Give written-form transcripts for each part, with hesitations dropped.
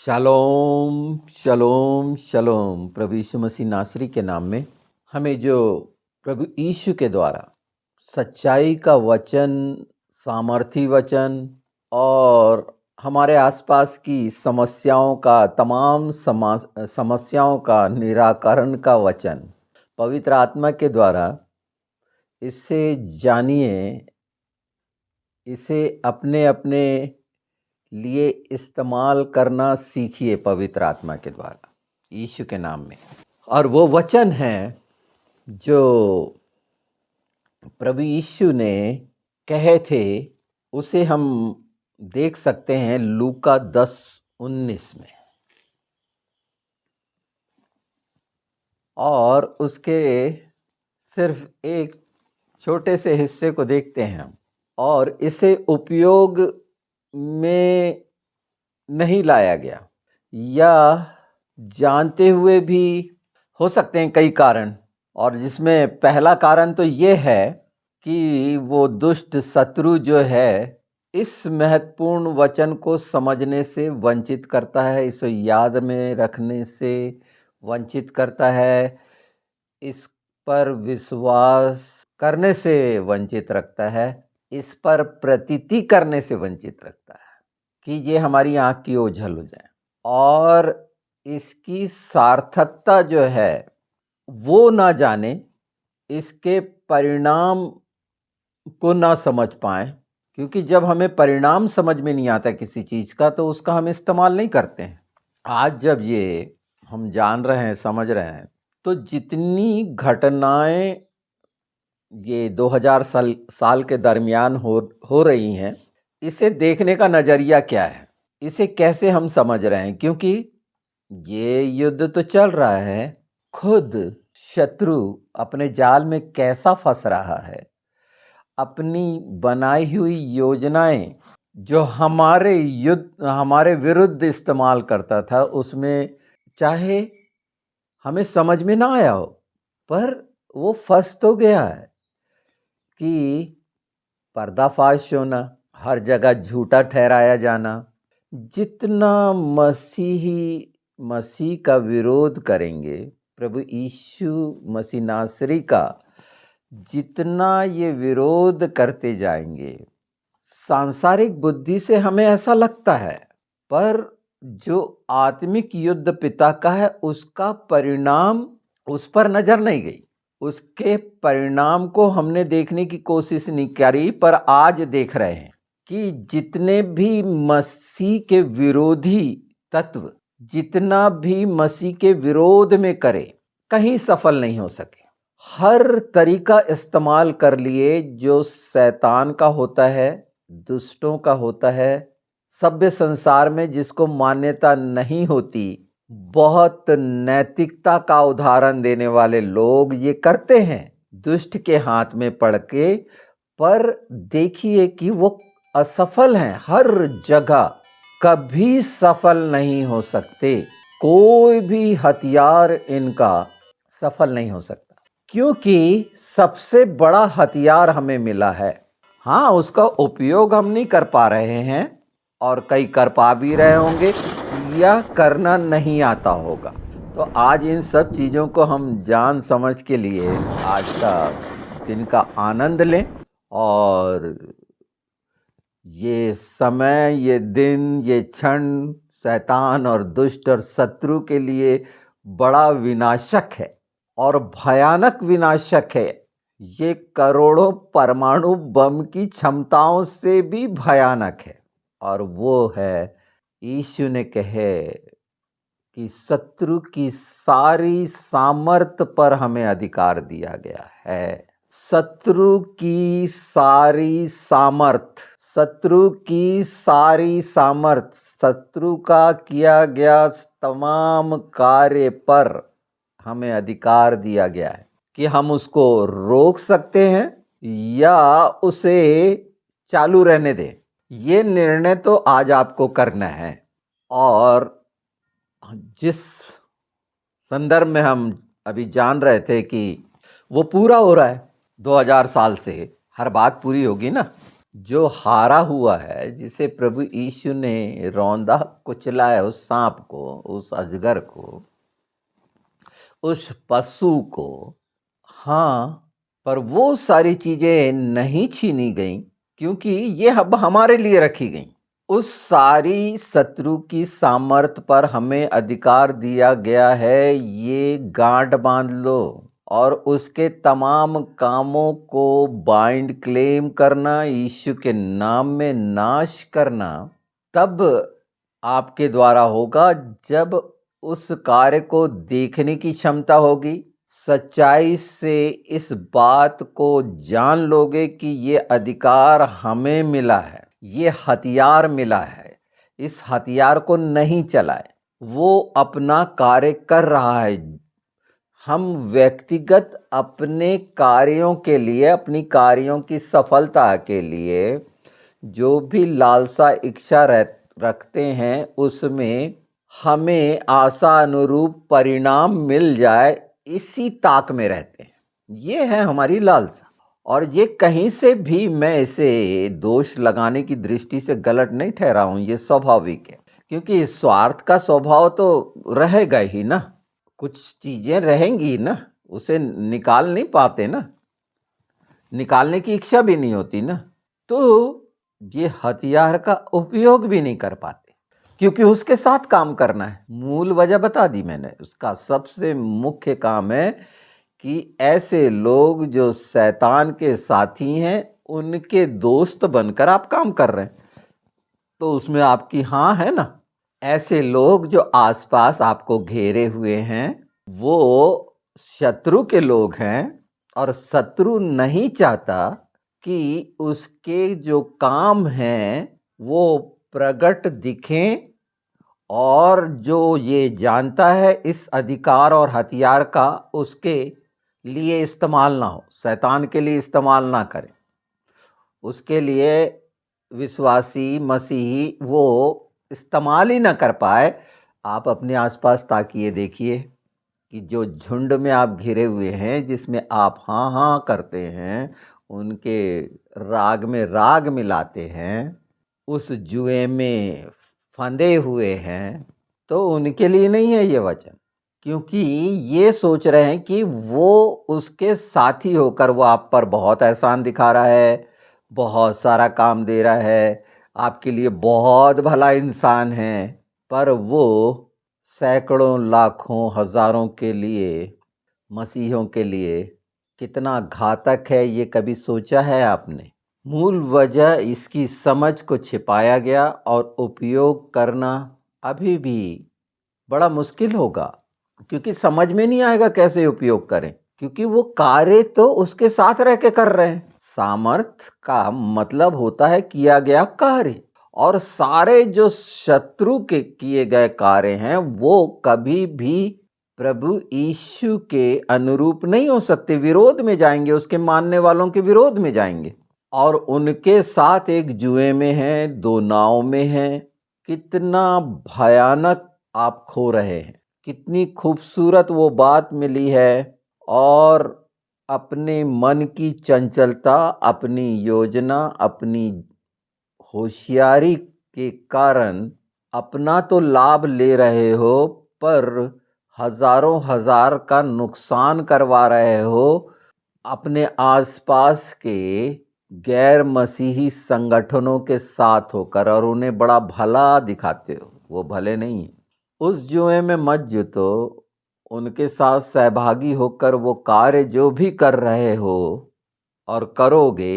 Shalom शालोम शालोम। प्रभु यीशु मसीह नासरी के नाम में हमें जो प्रभु यीशु के द्वारा सच्चाई का वचन, सामर्थी वचन और हमारे आसपास की समस्याओं का तमाम समस्याओं का निराकरण का वचन पवित्र आत्मा के द्वारा इसे जानिए, इसे अपने अपने लिए इस्तेमाल करना सीखिए पवित्र आत्मा के द्वारा यीशु के नाम में। और वो वचन है जो प्रभु यीशु ने कहे थे, उसे हम देख सकते हैं लूका 10:19 में। और उसके सिर्फ एक छोटे से हिस्से को देखते हैं हम, और इसे उपयोग में नहीं लाया गया, या जानते हुए भी हो सकते हैं कई कारण। और जिसमें पहला कारण तो ये है कि वो दुष्ट शत्रु जो है इस महत्वपूर्ण वचन को समझने से वंचित करता है, इसे याद में रखने से वंचित करता है, इस पर विश्वास करने से वंचित रखता है, इस पर प्रतीति करने से वंचित रखता है कि ये हमारी आँख की ओझल हो जाए, और इसकी सार्थकता जो है वो ना जाने, इसके परिणाम को ना समझ पाएं। क्योंकि जब हमें परिणाम समझ में नहीं आता किसी चीज़ का, तो उसका हम इस्तेमाल नहीं करते हैं। आज जब ये हम जान रहे हैं, समझ रहे हैं, तो जितनी घटनाएं ये 2000 साल के दरमियान हो रही हैं, इसे देखने का नज़रिया क्या है, इसे कैसे हम समझ रहे हैं। क्योंकि ये युद्ध तो चल रहा है, खुद शत्रु अपने जाल में कैसा फंस रहा है, अपनी बनाई हुई योजनाएं जो हमारे विरुद्ध इस्तेमाल करता था, उसमें चाहे हमें समझ में ना आया हो, पर वो फंस तो गया है कि पर्दाफाश होना, हर जगह झूठा ठहराया जाना। जितना मसीह का विरोध करेंगे, प्रभु यीशु मसीह नासरी का जितना ये विरोध करते जाएंगे, सांसारिक बुद्धि से हमें ऐसा लगता है, पर जो आत्मिक युद्ध पिता का है उसका परिणाम उस पर नजर नहीं गई। उसके परिणाम को हमने देखने की कोशिश नहीं करी, पर आज देख रहे हैं कि जितने भी मसीह के विरोधी तत्व जितना भी मसीह के विरोध में करे, कहीं सफल नहीं हो सके। हर तरीका इस्तेमाल कर लिए जो शैतान का होता है, दुष्टों का होता है, सभ्य संसार में जिसको मान्यता नहीं होती। बहुत नैतिकता का उदाहरण देने वाले लोग ये करते हैं दुष्ट के हाथ में पड़ के, पर देखिए कि वो असफल हैं हर जगह, कभी सफल नहीं हो सकते। कोई भी हथियार इनका सफल नहीं हो सकता, क्योंकि सबसे बड़ा हथियार हमें मिला है। हाँ, उसका उपयोग हम नहीं कर पा रहे हैं, और कई कर पा भी रहे होंगे या करना नहीं आता होगा। तो आज इन सब चीज़ों को हम जान समझ के लिए आज का दिन का आनंद लें, और ये समय, ये दिन, ये क्षण शैतान और दुष्ट और शत्रु के लिए बड़ा विनाशक है और भयानक विनाशक है। ये करोड़ों परमाणु बम की क्षमताओं से भी भयानक है। और वो है, यीशु ने कहे कि शत्रु की सारी सामर्थ पर हमें अधिकार दिया गया है। शत्रु की सारी सामर्थ, शत्रु की सारी सामर्थ, शत्रु का किया गया तमाम कार्य पर हमें अधिकार दिया गया है कि हम उसको रोक सकते हैं या उसे चालू रहने दें। ये निर्णय तो आज आपको करना है। और जिस संदर्भ में हम अभी जान रहे थे कि वो पूरा हो रहा है 2000 साल से, हर बात पूरी होगी ना। जो हारा हुआ है, जिसे प्रभु यीशु ने रौंदा कुचला है, उस सांप को, उस अजगर को, उस पशु को, हाँ, पर वो सारी चीजें नहीं छीनी गईं, क्योंकि ये अब हमारे लिए रखी गईं। उस सारी शत्रु की सामर्थ पर हमें अधिकार दिया गया है, ये गांठ बांध लो, और उसके तमाम कामों को बाइंड क्लेम करना, यीशु के नाम में नाश करना, तब आपके द्वारा होगा जब उस कार्य को देखने की क्षमता होगी, सच्चाई से इस बात को जान लोगे कि ये अधिकार हमें मिला है, ये हथियार मिला है, इस हथियार को नहीं चलाए, वो अपना कार्य कर रहा है। हम व्यक्तिगत अपने कार्यों के लिए, अपनी कार्यों की सफलता के लिए जो भी लालसा इच्छा रखते हैं, उसमें हमें आशा अनुरूप परिणाम मिल जाए, इसी ताक में रहते हैं। ये है हमारी लालसा, और ये कहीं से भी मैं इसे दोष लगाने की दृष्टि से गलत नहीं ठहरा हूं, ये स्वाभाविक है, क्योंकि स्वार्थ का स्वभाव तो रहेगा ही ना, कुछ चीजें रहेंगी ना, उसे निकाल नहीं पाते ना, निकालने की इच्छा भी नहीं होती ना, तो ये हथियार का उपयोग भी नहीं कर पाते, क्योंकि उसके साथ काम करना है। मूल वजह बता दी मैंने, उसका सबसे मुख्य काम है कि ऐसे लोग जो शैतान के साथी हैं, उनके दोस्त बनकर आप काम कर रहे हैं, तो उसमें आपकी हाँ है ना। ऐसे लोग जो आसपास आपको घेरे हुए हैं, वो शत्रु के लोग हैं, और शत्रु नहीं चाहता कि उसके जो काम हैं वो प्रकट दिखें, और जो ये जानता है इस अधिकार और हथियार का उसके लिए इस्तेमाल ना हो, शैतान के लिए इस्तेमाल ना करे, उसके लिए विश्वासी मसीही वो इस्तेमाल ही ना कर पाए। आप अपने आसपास ताकिए, देखिए कि जो झुंड में आप घिरे हुए हैं, जिसमें आप हाँ हाँ करते हैं, उनके राग में राग मिलाते हैं, उस जुए में फंदे हुए हैं, तो उनके लिए नहीं है ये वचन, क्योंकि ये सोच रहे हैं कि वो उसके साथी होकर वो आप पर बहुत एहसान दिखा रहा है, बहुत सारा काम दे रहा है, आपके लिए बहुत भला इंसान है, पर वो सैकड़ों लाखों हजारों के लिए, मसीहों के लिए कितना घातक है, ये कभी सोचा है आपने? मूल वजह इसकी समझ को छिपाया गया, और उपयोग करना अभी भी बड़ा मुश्किल होगा, क्योंकि समझ में नहीं आएगा कैसे उपयोग करें, क्योंकि वो कार्य तो उसके साथ रह के कर रहे हैं। सामर्थ का मतलब होता है किया गया कार्य, और सारे जो शत्रु के किए गए कार्य हैं वो कभी भी प्रभु यीशु के अनुरूप नहीं हो सकते, विरोध में जाएंगे, उसके मानने वालों के विरोध में जाएंगे, और उनके साथ एक जुए में है, दो नाव में है। कितना भयानक आप खो रहे हैं, कितनी खूबसूरत वो बात मिली है, और अपने मन की चंचलता, अपनी योजना, अपनी होशियारी के कारण अपना तो लाभ ले रहे हो, पर हजारों हजार का नुकसान करवा रहे हो अपने आसपास के गैर मसीही संगठनों के साथ होकर, और उन्हें बड़ा भला दिखाते हो, वो भले नहीं है। उस जुए में मत जुतो, उनके साथ सहभागी होकर वो कार्य जो भी कर रहे हो और करोगे,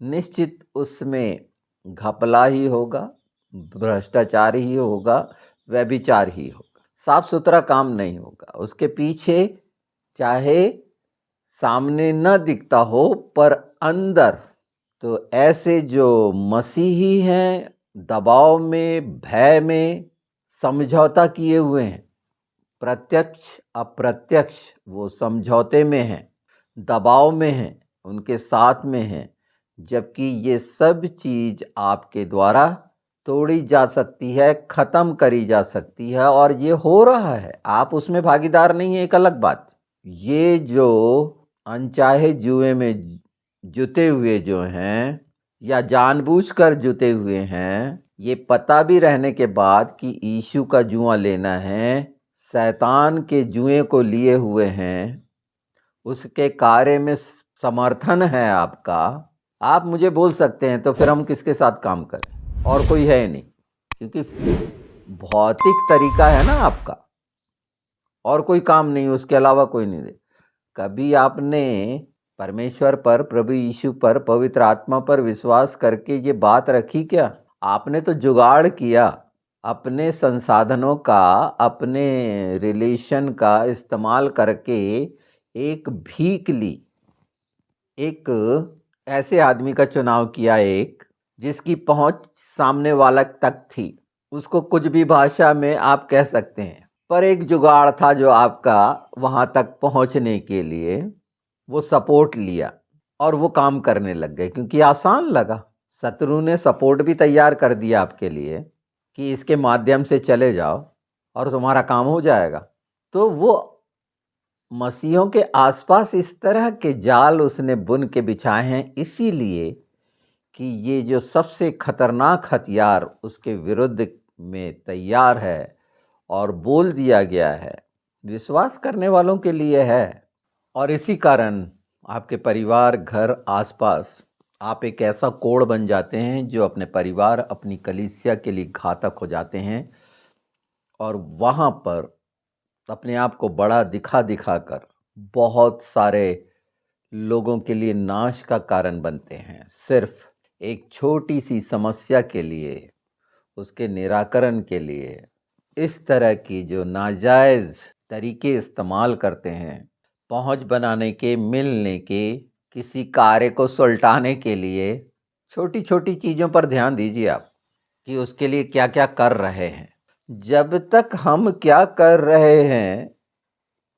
निश्चित उसमें घपला ही होगा, भ्रष्टाचार ही होगा, व्यभिचार ही होगा, साफ सुथरा काम नहीं होगा। उसके पीछे चाहे सामने न दिखता हो, पर अंदर तो ऐसे जो मसीही हैं, दबाव में, भय में समझौता किए हुए हैं, प्रत्यक्ष अप्रत्यक्ष वो समझौते में हैं, दबाव में हैं, उनके साथ में हैं, जबकि ये सब चीज आपके द्वारा तोड़ी जा सकती है, खत्म करी जा सकती है, और ये हो रहा है, आप उसमें भागीदार नहीं है, एक अलग बात। ये जो अनचाहे जुए में जुते हुए जो हैं, या जानबूझकर जुटे हुए हैं, ये पता भी रहने के बाद कि यीशु का जुआ लेना है, शैतान के जुए को लिए हुए हैं, उसके कार्य में समर्थन है आपका, आप मुझे बोल सकते हैं, तो फिर हम किसके साथ काम करें? और कोई है नहीं, क्योंकि भौतिक तरीका है ना आपका, और कोई काम नहीं, उसके अलावा कोई नहीं दे। कभी आपने परमेश्वर पर, प्रभु यीशु पर, पवित्र आत्मा पर विश्वास करके ये बात रखी क्या? आपने तो जुगाड़ किया, अपने संसाधनों का, अपने रिलेशन का इस्तेमाल करके एक भीख ली, एक ऐसे आदमी का चुनाव किया, एक जिसकी पहुंच सामने वाला तक थी, उसको कुछ भी भाषा में आप कह सकते हैं, पर एक जुगाड़ था जो आपका वहां तक पहुंचने के लिए वो सपोर्ट लिया और वो काम करने लग गए, क्योंकि आसान लगा। शत्रु ने सपोर्ट भी तैयार कर दिया आपके लिए कि इसके माध्यम से चले जाओ और तुम्हारा काम हो जाएगा। तो वो मसीहों के आसपास इस तरह के जाल उसने बुन के बिछाए हैं, इसीलिए कि ये जो सबसे खतरनाक हथियार उसके विरुद्ध में तैयार है और बोल दिया गया है, विश्वास करने वालों के लिए है। और इसी कारण आपके परिवार, घर, आसपास आप एक ऐसा कोड़ बन जाते हैं जो अपने परिवार, अपनी कलीसिया के लिए घातक हो जाते हैं, और वहाँ पर अपने आप को बड़ा दिखा दिखा कर बहुत सारे लोगों के लिए नाश का कारण बनते हैं, सिर्फ एक छोटी सी समस्या के लिए, उसके निराकरण के लिए। इस तरह की जो नाजायज़ तरीके इस्तेमाल करते हैं, पहुंच बनाने के, मिलने के, किसी कार्य को सुलटाने के लिए, छोटी छोटी चीज़ों पर ध्यान दीजिए आप कि उसके लिए क्या क्या कर रहे हैं। जब तक हम क्या कर रहे हैं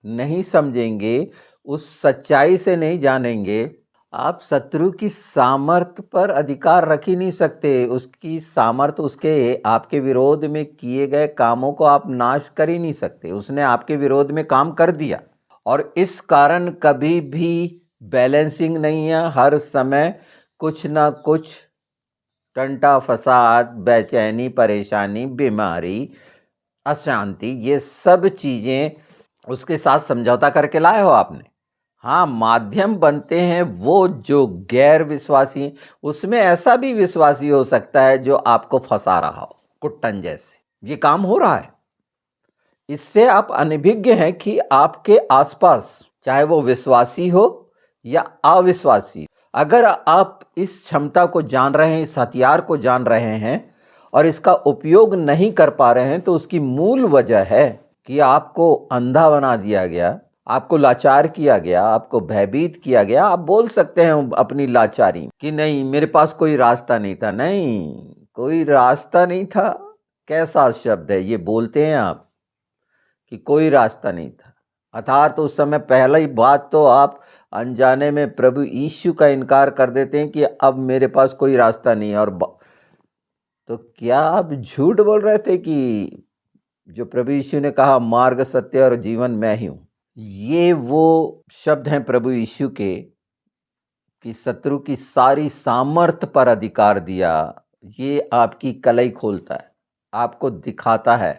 नहीं समझेंगे, उस सच्चाई से नहीं जानेंगे, आप शत्रु की सामर्थ्य पर अधिकार रख ही नहीं सकते। उसकी सामर्थ्य, उसके आपके विरोध में किए गए कामों को आप नाश कर ही नहीं सकते। उसने आपके विरोध में काम कर दिया, और इस कारण कभी भी बैलेंसिंग नहीं है। हर समय कुछ ना कुछ टंटा फसाद, बेचैनी, परेशानी, बीमारी, अशांति, ये सब चीज़ें उसके साथ समझौता करके लाए हो आपने। हाँ, माध्यम बनते हैं वो जो गैर विश्वासी, उसमें ऐसा भी विश्वासी हो सकता है जो आपको फंसा रहा हो, कुट्टन जैसे। ये काम हो रहा है। इससे आप अनभिज्ञ हैं कि आपके आसपास, चाहे वो विश्वासी हो या अविश्वासी, अगर आप इस क्षमता को जान रहे हैं, इस हथियार को जान रहे हैं और इसका उपयोग नहीं कर पा रहे हैं, तो उसकी मूल वजह है कि आपको अंधा बना दिया गया, आपको लाचार किया गया, आपको भयभीत किया गया। आप बोल सकते हैं अपनी लाचारी कि नहीं, मेरे पास कोई रास्ता नहीं था। नहीं, कोई रास्ता नहीं था, कैसा शब्द है ये बोलते हैं आप कि कोई रास्ता नहीं था। अर्थात उस समय पहली बात तो आप अनजाने में प्रभु यीशु का इनकार कर देते हैं कि अब मेरे पास कोई रास्ता नहीं है। और तो क्या आप झूठ बोल रहे थे कि जो प्रभु यीशु ने कहा मार्ग, सत्य और जीवन मैं ही हूं, ये वो शब्द हैं प्रभु यीशु के कि शत्रु की सारी सामर्थ पर अधिकार दिया। ये आपकी कलई खोलता है, आपको दिखाता है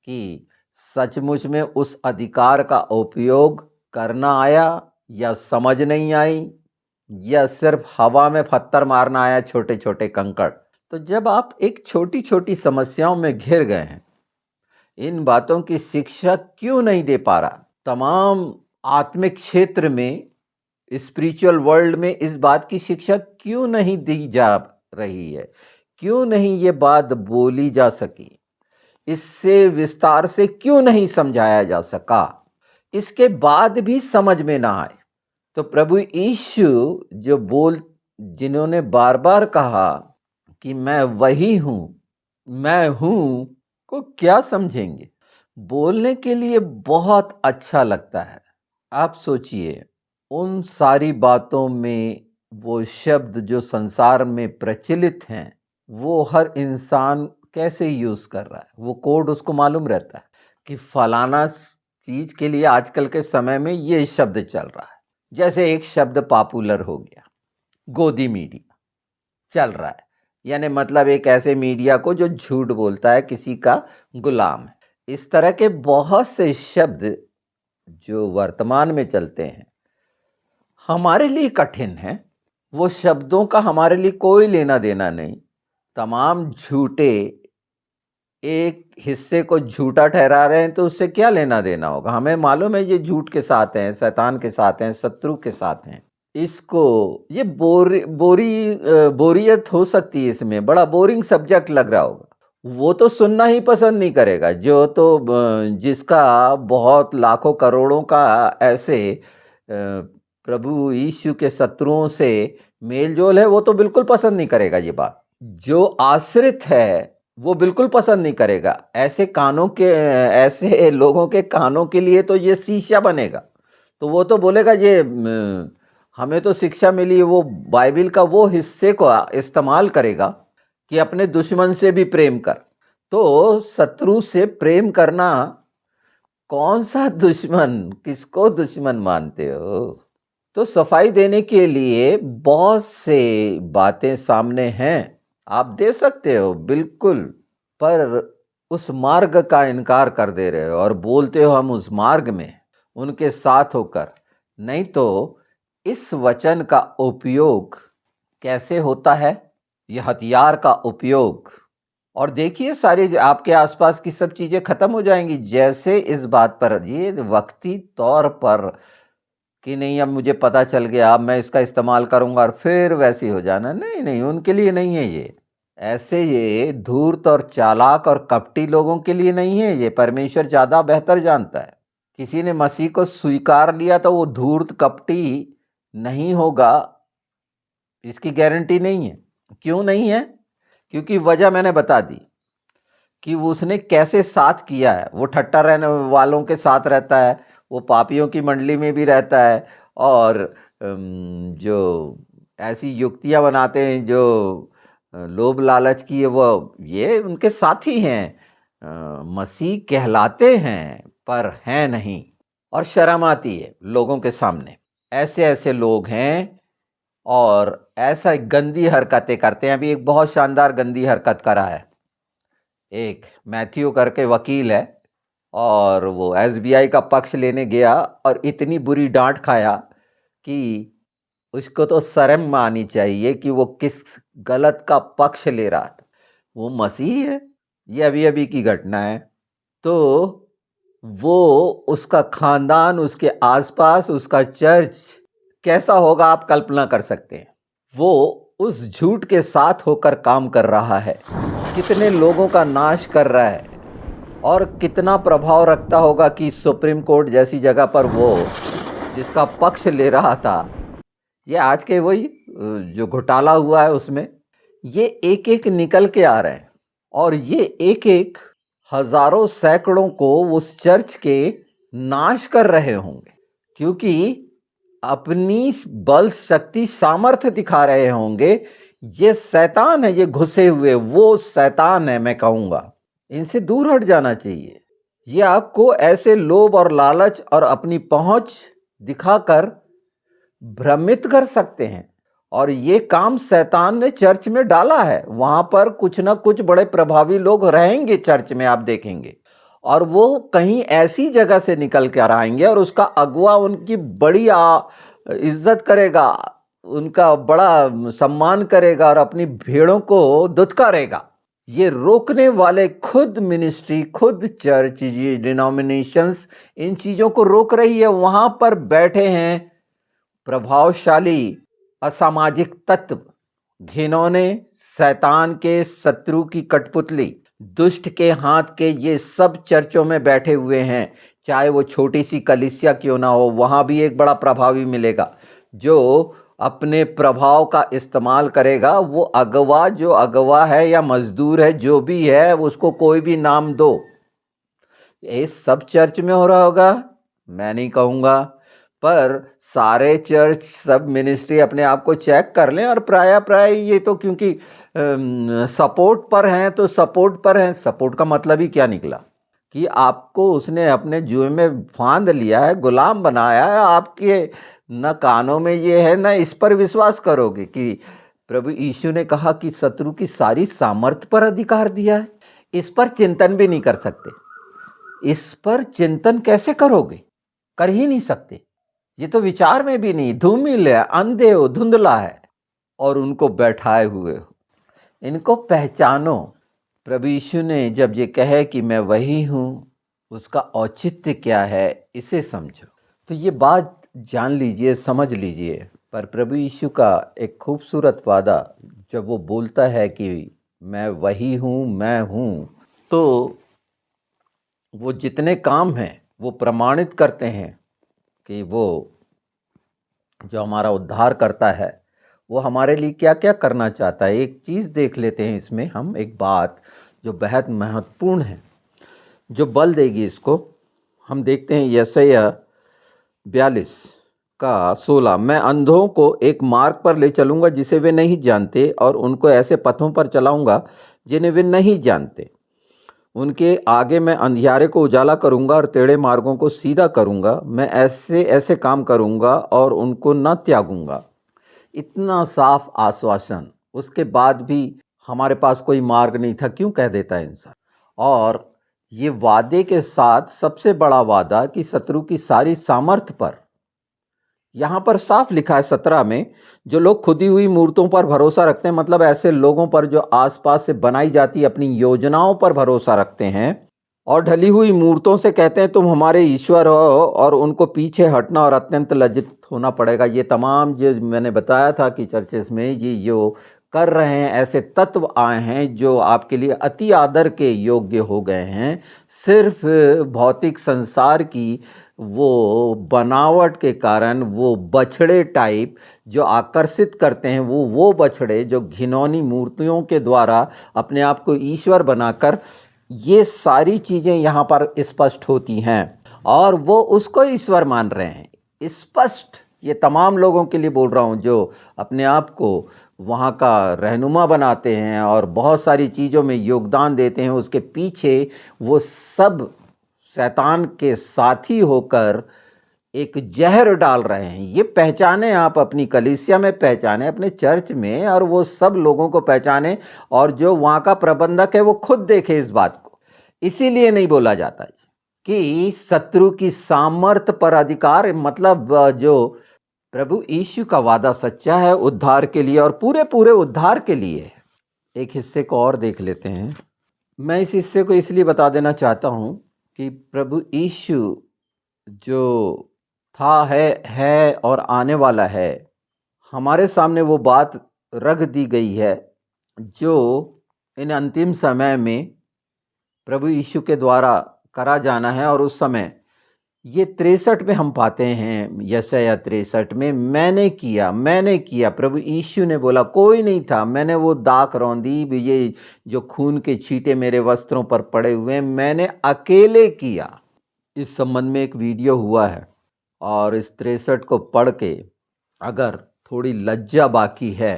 कि सचमुच में उस अधिकार का उपयोग करना आया या समझ नहीं आई, या सिर्फ हवा में पत्थर मारना आया, छोटे छोटे कंकड़। तो जब आप एक छोटी छोटी समस्याओं में घिर गए हैं, इन बातों की शिक्षा क्यों नहीं दे पा रहा? तमाम आत्मिक क्षेत्र में, स्पिरिचुअल वर्ल्ड में इस बात की शिक्षा क्यों नहीं दी जा रही है? क्यों नहीं ये बात बोली जा सकी? इससे विस्तार से क्यों नहीं समझाया जा सका? इसके बाद भी समझ में ना आए तो प्रभु यीशु जिन्होंने बार बार कहा कि मैं वही हूं, मैं हूं, को क्या समझेंगे? बोलने के लिए बहुत अच्छा लगता है। आप सोचिए, उन सारी बातों में वो शब्द जो संसार में प्रचलित हैं, वो हर इंसान कैसे यूज कर रहा है, वो कोड उसको मालूम रहता है कि फलाना चीज के लिए आजकल के समय में ये शब्द चल रहा है। जैसे एक शब्द पॉपुलर हो गया, गोदी मीडिया। चल रहा है। यानी मतलब एक ऐसे मीडिया को जो झूठ बोलता है, किसी का गुलाम है। इस तरह के बहुत से शब्द जो वर्तमान में चलते हैं, हमारे लिए कठिन हैं। वो शब्दों का हमारे लिए कोई लेना-देना नहीं। तमाम झूठे एक हिस्से को झूठा ठहरा रहे हैं, तो उससे क्या लेना-देना होगा? हमें मालूम है ये झूठ के साथ हैं, शैतान के साथ हैं, शत्रु के साथ हैं। इसको ये बोरियत हो सकती है इसमें, बड़ा बोरिंग सब्जेक्ट लग रहा होगा। वो तो सुनना ही पसंद नहीं करेगा, जो तो जिसका बहुत लाखों करोड़ों का ऐसे प्रभु यीशु के शत्रुओं से मेल-जोल है, वो तो बिल्कुल पसंद नहीं करेगा ये बात। जो आश्रित है, वो बिल्कुल पसंद नहीं करेगा। ऐसे लोगों के कानों के लिए तो ये शीशा बनेगा। तो वो तो बोलेगा ये हमें तो शिक्षा मिली है, वो बाइबिल का वो हिस्से को इस्तेमाल करेगा कि अपने दुश्मन से भी प्रेम कर। तो शत्रु से प्रेम करना, कौन सा दुश्मन, किसको दुश्मन मानते हो? तो सफाई देने के लिए बहुत से बातें सामने हैं, आप दे सकते हो बिल्कुल, पर उस मार्ग का इनकार कर दे रहे हो और बोलते हो हम उस मार्ग में उनके साथ होकर। नहीं तो इस वचन का उपयोग कैसे होता है? यह हथियार का उपयोग, और देखिए सारी आपके आसपास की सब चीजें खत्म हो जाएंगी जैसे इस बात पर ये वक्ती तौर पर कि नहीं अब मुझे पता चल गया, अब मैं इसका इस्तेमाल करूंगा और फिर वैसी हो जाना। नहीं नहीं, उनके लिए नहीं है ये। ऐसे ये धूर्त और चालाक और कपटी लोगों के लिए नहीं है ये, परमेश्वर ज्यादा बेहतर जानता है। किसी ने मसीह को स्वीकार लिया तो वो धूर्त कपटी नहीं होगा, इसकी गारंटी नहीं है। क्यों नहीं है? क्योंकि वजह मैंने बता दी कि उसने कैसे साथ किया है। वो ठट्टा रहने वालों के साथ रहता है, वो पापियों की मंडली में भी रहता है, और जो ऐसी युक्तियां बनाते हैं जो लोभ लालच की है, वो ये उनके साथी हैं। मसीह कहलाते हैं पर हैं नहीं, और शर्म आती है लोगों के सामने। ऐसे ऐसे लोग हैं और ऐसा गंदी हरकतें करते हैं। अभी एक बहुत शानदार गंदी हरकत करा है। एक मैथ्यू करके वकील है, और वो एसबीआई का पक्ष लेने गया और इतनी बुरी डांट खाया कि उसको तो शर्म आनी चाहिए कि वो किस गलत का पक्ष ले रहा था। वो मसीह है, ये अभी अभी की घटना है। तो वो, उसका खानदान, उसके आसपास उसका चर्च कैसा होगा आप कल्पना कर सकते हैं। वो उस झूठ के साथ होकर काम कर रहा है, कितने लोगों का नाश कर रहा है, और कितना प्रभाव रखता होगा कि सुप्रीम कोर्ट जैसी जगह पर वो जिसका पक्ष ले रहा था, ये आज के वही जो घोटाला हुआ है उसमें ये एक एक निकल के आ रहे हैं, और ये एक एक हजारों सैकड़ों को उस चर्च के नाश कर रहे होंगे, क्योंकि अपनी बल शक्ति सामर्थ्य दिखा रहे होंगे। ये शैतान है, ये घुसे हुए वो शैतान है, मैं कहूंगा इनसे दूर हट जाना चाहिए। ये आपको ऐसे लोभ और लालच और अपनी पहुंच दिखाकर भ्रमित कर सकते हैं, और ये काम शैतान ने चर्च में डाला है। वहां पर कुछ ना कुछ बड़े प्रभावी लोग रहेंगे चर्च में, आप देखेंगे, और वो कहीं ऐसी जगह से निकल कर आएंगे और उसका अगुवा उनकी बड़ी इज्जत करेगा, उनका बड़ा सम्मान करेगा और अपनी भेड़ों को दुत्कारेगा। ये रोकने वाले खुद मिनिस्ट्री, खुद चर्च, ये डिनोमिनेशंस इन चीजों को रोक रही है। वहां पर बैठे हैं प्रभावशाली असामाजिक तत्व, घिनौने, शैतान के शत्रु की कठपुतली, दुष्ट के हाथ के, ये सब चर्चों में बैठे हुए हैं। चाहे वो छोटी सी कलीसिया क्यों ना हो, वहां भी एक बड़ा प्रभावी मिलेगा जो अपने प्रभाव का इस्तेमाल करेगा। वो अगवा, जो अगवा है या मजदूर है, जो भी है, उसको कोई भी नाम दो, ये सब चर्च में हो रहा होगा, मैं नहीं कहूंगा, पर सारे चर्च, सब मिनिस्ट्री अपने आप को चेक कर लें। और प्राय ये तो क्योंकि सपोर्ट पर हैं, तो सपोर्ट पर हैं। सपोर्ट का मतलब ही क्या निकला कि आपको उसने अपने जुए में फांद लिया है, गुलाम बनाया है। आपके न कानों में ये है, न इस पर विश्वास करोगे कि प्रभु यीशु ने कहा कि शत्रु की सारी सामर्थ्य पर अधिकार दिया है। इस पर चिंतन भी नहीं कर सकते। इस पर चिंतन कैसे करोगे? कर ही नहीं सकते। ये तो विचार में भी नहीं, धूमिल है, अंधे हो, धुंधला है और उनको बैठाए हुए हो। इनको पहचानो। प्रभु यीशु ने जब ये कहे कि मैं वही हूँ, उसका औचित्य क्या है, इसे समझो। तो ये बात जान लीजिए, समझ लीजिए। पर प्रभु यीशु का एक खूबसूरत वादा जब वो बोलता है कि मैं वही हूँ, मैं हूँ, तो वो जितने काम हैं वो प्रमाणित करते हैं कि वो जो हमारा उद्धार करता है वो हमारे लिए क्या क्या करना चाहता है। एक चीज़ देख लेते हैं इसमें हम, एक बात जो बेहद महत्वपूर्ण है, जो बल देगी इसको। हम देखते हैं यशायाह 42:16, मैं अंधों को एक मार्ग पर ले चलूँगा जिसे वे नहीं जानते, और उनको ऐसे पथों पर चलाऊँगा जिन्हें वे नहीं जानते। उनके आगे मैं अंधियारे को उजाला करूँगा और टेढ़े मार्गों को सीधा करूँगा। मैं ऐसे ऐसे काम करूँगा और उनको न त्यागूँगा। इतना साफ आश्वासन, उसके बाद भी हमारे पास कोई मार्ग नहीं था, क्यों कह देता है इंसान? और ये वादे के साथ सबसे बड़ा वादा कि शत्रु की सारी सामर्थ्य पर, यहाँ पर साफ लिखा है 17 में, जो लोग खुदी हुई मूर्तों पर भरोसा रखते हैं, मतलब ऐसे लोगों पर जो आसपास से बनाई जाती अपनी योजनाओं पर भरोसा रखते हैं और ढली हुई मूर्तों से कहते हैं तुम हमारे ईश्वर हो, और उनको पीछे हटना और अत्यंत लज्जित होना पड़ेगा। ये तमाम जो मैंने बताया था कि चर्चेस में ये जो कर रहे हैं, ऐसे तत्व आए हैं जो आपके लिए अति आदर के योग्य हो गए हैं। सिर्फ भौतिक संसार की वो बनावट के कारण, वो बछड़े टाइप जो आकर्षित करते हैं, वो बछड़े जो घिनौनी मूर्तियों के द्वारा अपने आप को ईश्वर बनाकर, ये सारी चीज़ें यहाँ पर स्पष्ट होती हैं और वो उसको ईश्वर मान रहे हैं। स्पष्ट, ये तमाम लोगों के लिए बोल रहा हूँ जो अपने आप को वहाँ का रहनुमा बनाते हैं और बहुत सारी चीज़ों में योगदान देते हैं। उसके पीछे वो सब शैतान के साथी होकर एक जहर डाल रहे हैं। ये पहचाने, आप अपनी कलीसिया में पहचाने, अपने चर्च में, और वो सब लोगों को पहचाने, और जो वहाँ का प्रबंधक है वो खुद देखे इस बात को। इसीलिए नहीं बोला जाता कि शत्रु की सामर्थ्य पर अधिकार, मतलब जो प्रभु यीशु का वादा सच्चा है उद्धार के लिए और पूरे पूरे उद्धार के लिए। एक हिस्से को और देख लेते हैं। मैं इस हिस्से को इसलिए बता देना चाहता हूँ कि प्रभु यीशु जो था, है और आने वाला है, हमारे सामने वो बात रख दी गई है जो इन अंतिम समय में प्रभु यीशु के द्वारा करा जाना है। और उस समय ये 63 में हम पाते हैं, यशायाह 63 में, मैंने किया, प्रभु यीशु ने बोला, कोई नहीं था, मैंने वो दाख रौंदी, ये जो खून के छींटे मेरे वस्त्रों पर पड़े हुए, मैंने अकेले किया। इस संबंध में एक वीडियो हुआ है, और इस 63 को पढ़ के अगर थोड़ी लज्जा बाकी है,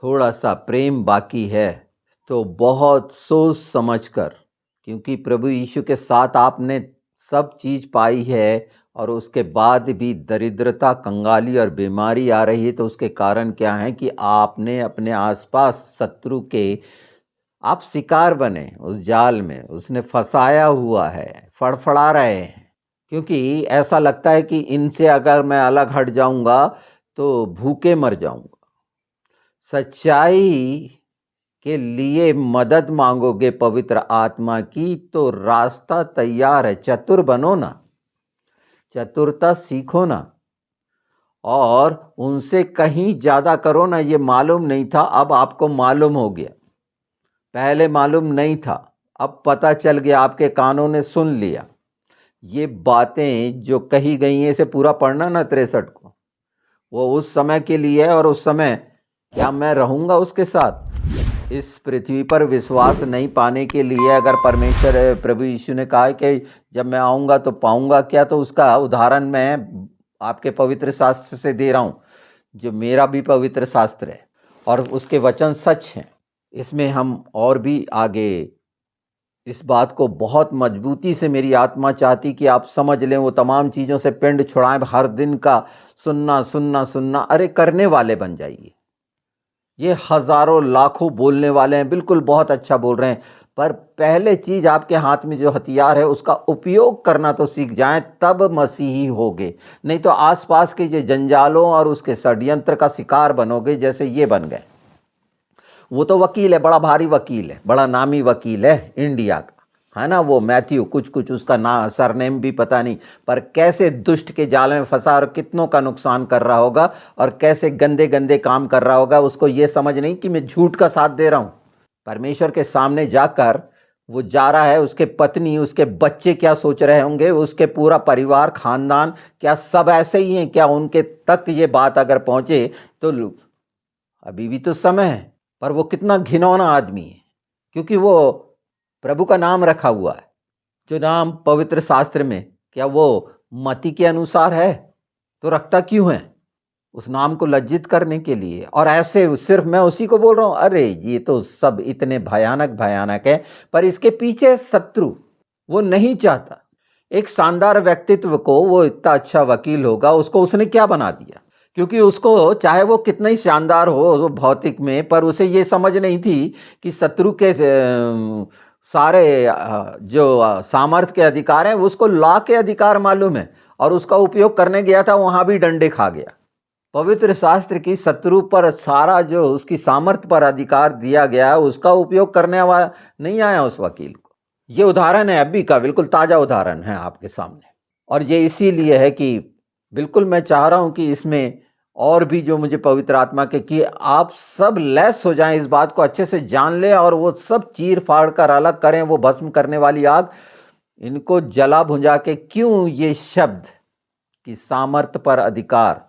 थोड़ा सा प्रेम बाकी है, तो बहुत सोच समझ कर, क्योंकि प्रभु यीशु के साथ आपने सब चीज़ पाई है और उसके बाद भी दरिद्रता, कंगाली और बीमारी आ रही है, तो उसके कारण क्या है कि आपने अपने आसपास शत्रु के आप शिकार बने, उस जाल में उसने फंसाया हुआ है, फड़फड़ा रहे हैं। क्योंकि ऐसा लगता है कि इनसे अगर मैं अलग हट जाऊंगा तो भूखे मर जाऊंगा। सच्चाई के लिए मदद मांगोगे पवित्र आत्मा की, तो रास्ता तैयार है। चतुर बनो ना, चतुरता सीखो ना, और उनसे कहीं ज़्यादा करो ना। ये मालूम नहीं था, अब आपको मालूम हो गया। पहले मालूम नहीं था, अब पता चल गया, आपके कानों ने सुन लिया। ये बातें जो कही गई हैं, इसे पूरा पढ़ना ना 63 को, वो उस समय के लिए है। और उस समय क्या मैं रहूँगा उसके साथ इस पृथ्वी पर विश्वास नहीं पाने के लिए? अगर परमेश्वर प्रभु यीशु ने कहा है कि जब मैं आऊँगा तो पाऊँगा क्या, तो उसका उदाहरण मैं आपके पवित्र शास्त्र से दे रहा हूँ, जो मेरा भी पवित्र शास्त्र है और उसके वचन सच हैं। इसमें हम और भी आगे इस बात को बहुत मजबूती से, मेरी आत्मा चाहती कि आप समझ लें, वो तमाम चीज़ों से पिंड छुड़ाएं। हर दिन का सुनना सुनना सुनना, अरे करने वाले बन जाइए। ये हज़ारों लाखों बोलने वाले हैं, बिल्कुल बहुत अच्छा बोल रहे हैं, पर पहले चीज़ आपके हाथ में जो हथियार है उसका उपयोग करना तो सीख जाएँ, तब मसीही होगे। नहीं तो आस-पास के ये जंजालों और उसके षड्यंत्र का शिकार बनोगे जैसे ये बन गए। वो तो वकील है, बड़ा भारी वकील है, बड़ा नामी वकील है इंडिया का, है ना? वो मैथ्यू कुछ-कुछ उसका ना सरनेम भी पता नहीं, पर कैसे दुष्ट के जाल में फँसा और कितनों का नुकसान कर रहा होगा और कैसे गंदे-गंदे काम कर रहा होगा, उसको ये समझ नहीं कि मैं झूठ का साथ दे रहा हूँ। परमेश्वर के सामने जाकर वो जा रहा है, उसके पत्नी, उसके बच्चे क्या सोच रहे होंगे, उसके पूरा परिवार, खानदान, क्या सब ऐसे ही हैं? क्या उनके तक ये बात अगर पहुँचे तो अभी भी तो समय है, पर वो कितना घिनौना आदमी है, क्योंकि वो प्रभु का नाम रखा हुआ है। जो नाम पवित्र शास्त्र में, क्या वो मति के अनुसार है? तो रखता क्यों है? उस नाम को लज्जित करने के लिए। और ऐसे सिर्फ मैं उसी को बोल रहा हूँ, अरे ये तो सब इतने भयानक भयानक है, पर इसके पीछे शत्रु, वो नहीं चाहता एक शानदार व्यक्तित्व को, वो इतना अच्छा वकील होगा, उसको उसने क्या बना दिया? क्योंकि उसको चाहे वो कितना ही शानदार हो वो भौतिक में, पर उसे ये समझ नहीं थी कि शत्रु के सारे जो सामर्थ्य के अधिकार हैं उसको लॉ के अधिकार मालूम है, और उसका उपयोग करने गया था, वहां भी डंडे खा गया। पवित्र शास्त्र की शत्रु पर सारा जो उसकी सामर्थ्य पर अधिकार दिया गया है, उसका उपयोग करने वाला नहीं आया उस वकील को। ये उदाहरण है अभी का, बिल्कुल ताजा उदाहरण है आपके सामने। और ये इसीलिए है कि बिल्कुल मैं चाह रहा हूं कि इसमें और भी जो मुझे पवित्र आत्मा के, कि आप सब लैस हो जाएं, इस बात को अच्छे से जान लें और वो सब चीर फाड़ कर अलग करें, वो भस्म करने वाली आग, इनको जला भुंजा के। क्यों ये शब्द कि सामर्थ्य पर अधिकार,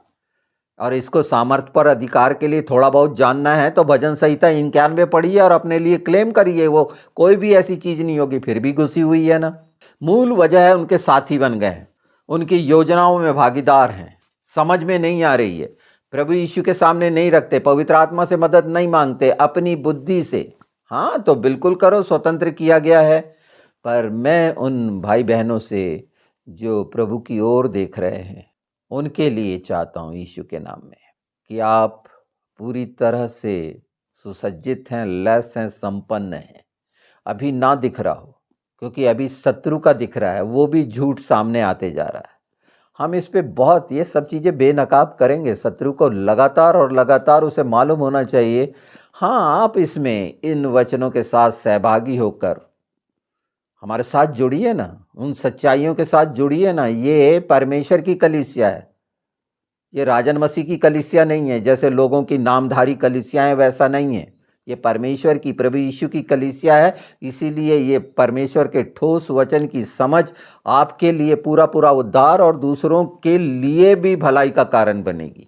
और इसको सामर्थ्य पर अधिकार के लिए थोड़ा बहुत जानना है तो भजन संहिता 91 पढ़िए और अपने लिए क्लेम करिए, वो कोई भी ऐसी चीज नहीं होगी, फिर भी घुसी हुई है ना। मूल वजह है उनके साथी बन गए हैं, उनकी योजनाओं में भागीदार हैं, समझ में नहीं आ रही है, प्रभु यीशु के सामने नहीं रखते, पवित्र आत्मा से मदद नहीं मांगते, अपनी बुद्धि से। हाँ तो बिल्कुल करो, स्वतंत्र किया गया है। पर मैं उन भाई बहनों से जो प्रभु की ओर देख रहे हैं, उनके लिए चाहता हूँ यीशु के नाम में कि आप पूरी तरह से सुसज्जित हैं, लैस हैं, संपन्न हैं। अभी ना दिख रहा हो, क्योंकि अभी शत्रु का दिख रहा है, वो भी झूठ सामने आते जा रहा है। हम इस पे बहुत ये सब चीज़ें बेनकाब करेंगे, शत्रु को लगातार और लगातार उसे मालूम होना चाहिए। हाँ, आप इसमें इन वचनों के साथ सहभागी होकर हमारे साथ जुड़िए ना, उन सच्चाइयों के साथ जुड़िए ना। ये परमेश्वर की कलीसिया है, ये राजन मसीह की कलीसिया नहीं है, जैसे लोगों की नामधारी कलीसियाएं, वैसा नहीं है। ये परमेश्वर की, प्रभु यीशु की कलीसिया है। इसीलिए ये परमेश्वर के ठोस वचन की समझ आपके लिए पूरा पूरा उद्धार और दूसरों के लिए भी भलाई का कारण बनेगी।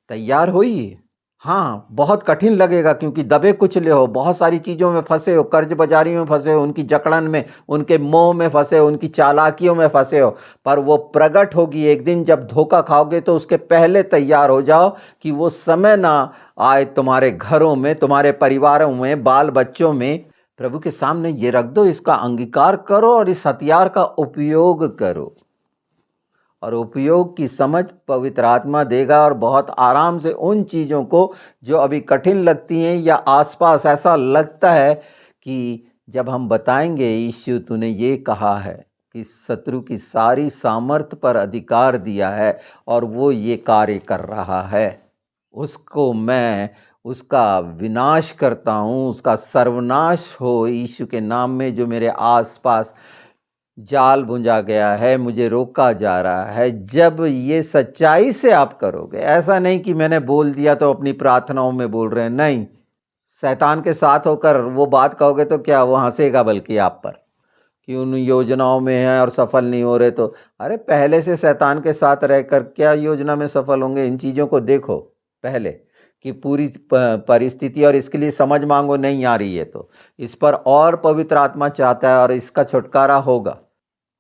तैयार होइए। हाँ, बहुत कठिन लगेगा, क्योंकि दबे कुचले हो, बहुत सारी चीज़ों में फंसे हो, कर्ज बाजारी में फंसे हो, उनकी जकड़न में, उनके मोह में फंसे हो, उनकी चालाकियों में फंसे हो। पर वो प्रकट होगी एक दिन, जब धोखा खाओगे तो उसके पहले तैयार हो जाओ कि वो समय ना आए तुम्हारे घरों में, तुम्हारे परिवारों में, बाल बच्चों में। प्रभु के सामने ये रख दो, इसका अंगीकार करो और इस हथियार का उपयोग करो। और उपयोग की समझ पवित्र आत्मा देगा, और बहुत आराम से उन चीज़ों को जो अभी कठिन लगती हैं या आसपास ऐसा लगता है कि जब हम बताएंगे यीशु तूने ये कहा है कि शत्रु की सारी सामर्थ पर अधिकार दिया है और वो ये कार्य कर रहा है, उसको मैं उसका विनाश करता हूँ, उसका सर्वनाश हो यीशु के नाम में। जो मेरे आसपास जाल बुझा गया है, मुझे रोका जा रहा है, जब ये सच्चाई से आप करोगे, ऐसा नहीं कि मैंने बोल दिया तो अपनी प्रार्थनाओं में बोल रहे हैं, नहीं, शैतान के साथ होकर वो बात कहोगे तो क्या वो हंसेगा बल्कि आप पर, कि उन योजनाओं में हैं और सफल नहीं हो रहे। तो अरे पहले से शैतान के साथ रहकर क्या योजना में सफल होंगे? इन चीज़ों को देखो पहले, कि पूरी परिस्थिति, और इसके लिए समझ मांगो, नहीं आ रही है तो इस पर और पवित्र आत्मा चाहता है और इसका छुटकारा होगा।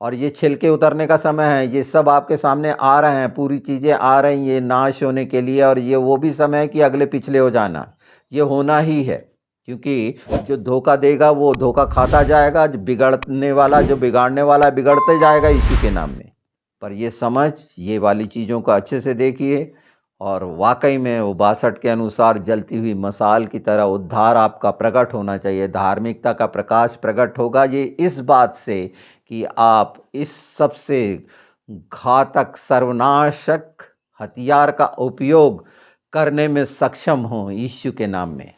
और ये छिलके उतरने का समय है, ये सब आपके सामने आ रहे हैं, पूरी चीज़ें आ रही हैं नाश होने के लिए, और ये वो भी समय है कि अगले पिछले हो जाना, ये होना ही है। क्योंकि जो धोखा देगा वो धोखा खाता जाएगा, जो बिगड़ने वाला, जो बिगाड़ने वाला बिगड़ते जाएगा इसी के नाम में। पर ये समझ, ये वाली चीज़ों को अच्छे से देखिए और वाक़ई में वो 62 के अनुसार जलती हुई मशाल की तरह उद्धार आपका प्रकट होना चाहिए। धार्मिकता का प्रकाश प्रकट होगा ये इस बात से कि आप इस सबसे घातक, सर्वनाशक हथियार का उपयोग करने में सक्षम हों यीशु के नाम में।